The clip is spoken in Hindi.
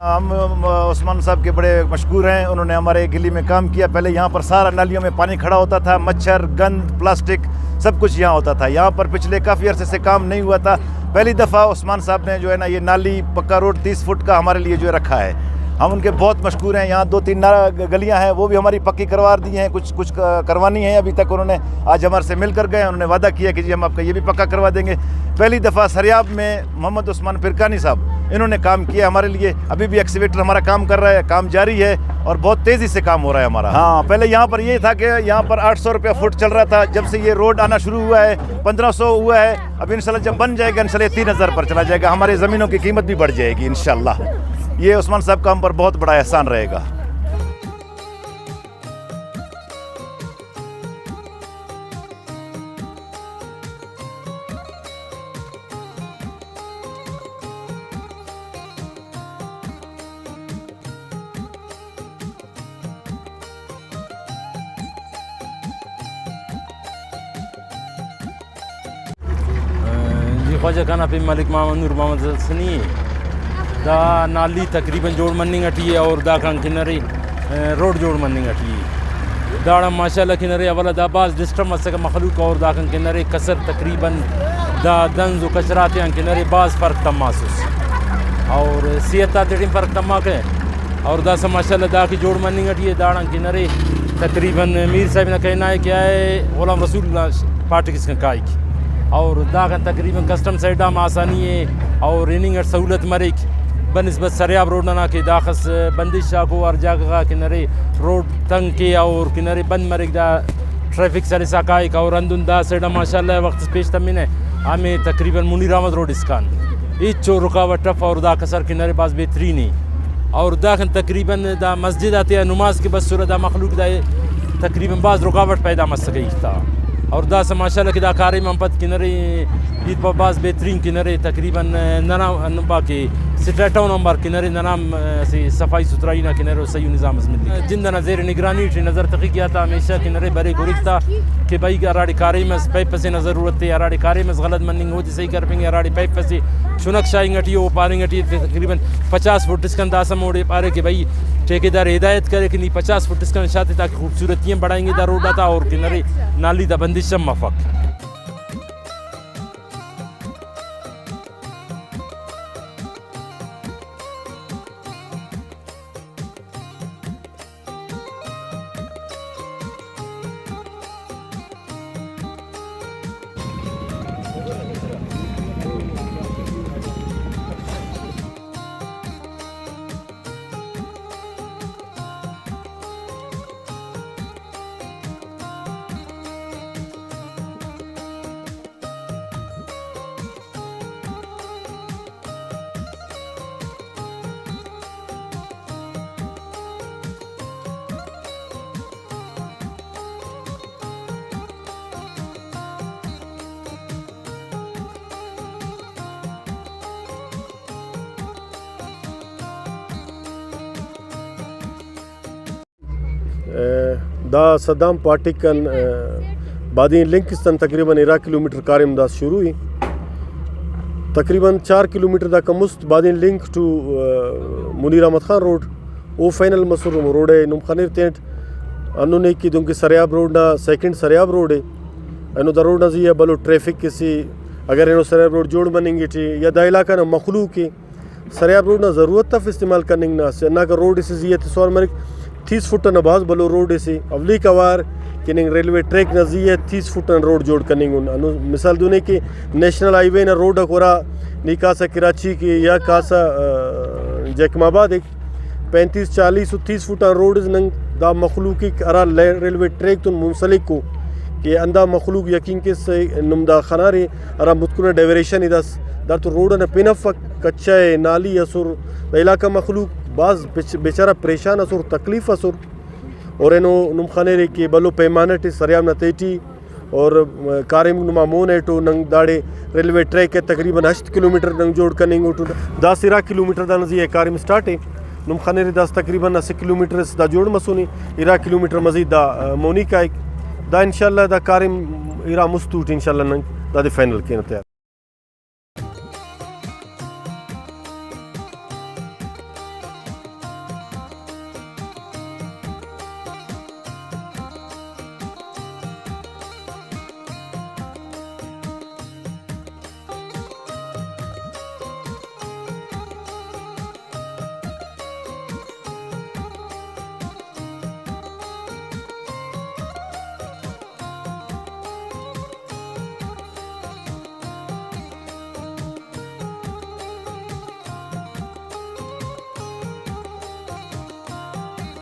हम उस्मान साहब के बड़े मशहूर हैं। उन्होंने हमारे गली में काम किया। पहले यहाँ पर सारा नालियों में पानी खड़ा होता था, मच्छर, गंद, प्लास्टिक सब कुछ यहाँ होता था। यहाँ पर पिछले काफ़ी अरसे से काम नहीं हुआ था। पहली दफ़ा उस्मान साहब ने जो है ना ये नाली पक्का रोड 30 फुट का हमारे लिए जो है रखा है। हम उनके बहुत मशहूर हैं। यहाँ 2-3 गलियाँ हैं, वो भी हमारी पक्की करवा दी हैं। कुछ करवानी है अभी तक। उन्होंने आज हमारे से मिल कर गए। उन्होंने वादा किया कि जी हम आपका ये भी पक्का करवा देंगे। पहली दफ़ा सरियाब में मोहम्मद उस्मान फिरकानी साहब इन्होंने काम किया हमारे लिए। अभी भी एक्सीवेटर हमारा काम कर रहा है, काम जारी है और बहुत तेज़ी से काम हो रहा है हमारा। हाँ, पहले यहाँ पर ये था कि यहाँ पर 800 रुपया फुट चल रहा था। जब से ये रोड आना शुरू हुआ है 1500 हुआ है। अब इंशाल्लाह जब बन जाएगा इंशाल्लाह 3000 पर चला जाएगा। हमारी ज़मीनों की कीमत भी बढ़ जाएगी इंशाल्लाह। ये उस्मान साहब का हम पर बहुत बड़ा एहसान रहेगा। जी ख्वाजा खाना पे मलिक मोहम्मद नूर मोहम्मद सनी दा नाली तकरीबन जोड़ मन्नी गठी है और दा खान किनारे रोड जोड़ मन्नी गठी है दाड़ा माशाल्लाह किनारे अवला दा बाज डिस्टर्ब मस का मखलूक और दा खान किनारे कसर तकरीबन दा दंज व कचराते हैं किनारे बाज फ़र्क तम महसूस और सेहत तेड़ी फ़र्क तमा के और दा से माशाल्लाह दा की जोड़ मन्नी गठी है दाड़ा किनारे तकरीबन मीर साहब ने कहना है क्या है गुलाम रसूल पार्टी किसका काई की और दाखन तकरीबन कस्टम साइडा में आसानी है और रेनिंग सहूलत मरिक बनस्बत सरियाब रोड ना के दाखस बंदिश को और जगह किनारे रोड तंग के और किनारे बंद मरिक दा ट्रैफिक सर साकाइक और अंदुन दा साइडा माशाल्लाह वक्त पेश तमीन है हमें तकरीबन मुनीर अहमद रोड इसकान इच्छो रुकावट टफ और दा कसर किनारे बास बेहतरीन है और दाखन तकरीबन दा मस्जिद आते नमाज के बस सूरत दा मखलूक दा तकरीबन बाज रुकावट पैदा मस गई था और दा से माशाल्लाह की दाकारी मंपत किनारे ईद बाज बेहतरीन किनारे तकरीबन नना नंबा के स्टेटाउन नंबर किनारे ननाम से सफाई सुथराई ना किनारे सही निज़ाम मिली जिंदा नज़र निगरानी थी नज़र तकी किया था हमेशा किनारे बरे गुरिक था कि भाई अराड़ी कारी में पाइप से न ज़रूरत है अराड़ी कारी में गलत मनिंग होती सही कर पेंगे अराड़ी पाइप से चुनक शाही गटी वो पारी गटी तकरीबन 50 फुट इसका अंदाजा मोड़े पारे कि भाई ठेकेदार हिदायत करे कि नहीं 50 फुट इसका निशाते ताकि खूबसूरतियाँ बढ़ाएंगे दा रोड आता और किनारे नाली दा बंदिशम मफक दा सद्दाम पार्टी कन बादी लिंकिस्तन तकरीबन 11 किलोमीटर कार्यम दा शुरू हुई तकरीबन 4 किलोमीटर दा कमुस्त बादी link to Munir Ahmad Khan road वो फाइनल मसूर रोड है नुम खनीर टेंट अनु ने की दुम की सरियाब रोड ना सेकंड सरियाब रोड है अनु द रोड नजी है बलो ट्रैफिक किसी अगर इनो सरियाब रोड जोड़ बनेंगे थी या दा इलाका ना मखलूक की सरियाब रोड ना ज़रूरत तफ इस्तेमाल करने ना का रोड इसी जियत सौर मरिक 30 फुट नबाज बलो रोड इसी अवली कवार किनिंग रेलवे ट्रैक नजी है 30 फुट रोड जोड़ कनिंग अनु मिसाल दूने की नेशनल हाईवे ना रोड कोरा नी कासा कराची की या कासा जैकमाबाद एक 35-40 और 30 फुट रोड नंग दा मखलूकी अरा रेलवे ट्रैक तो मुंसलिक को कि अंदा मखलूक यकीन के से नुमदा खनारे अरा मुतकुना डाइवरेशन इदस दर तो रोड ने पिनफ कच्चा है नाली असुर इलाका मखलूक बाज बेचारा परेशान असुर तकलीफ असुर और इनो नुम खाने रे के बलो पैमाने टी सरियाम नतेटी और कारिम नुमामोन है तो नंग दाड़े रेलवे ट्रैक के तकरीबन 8 किलोमीटर नंग जोड़ कनिंग उठो 10 किलोमीटर दा नजी है कारिम स्टार्ट है नुम खाने रे 10 तकरीबन 80 किलोमीटर दा जोड़ मसूनी 11 किलोमीटर मजीद दा मोनी का दा इंशाल्लाह दा कारिम इरा मुस्तूट इंशाल्लाह नंग दा फाइनल के तैयार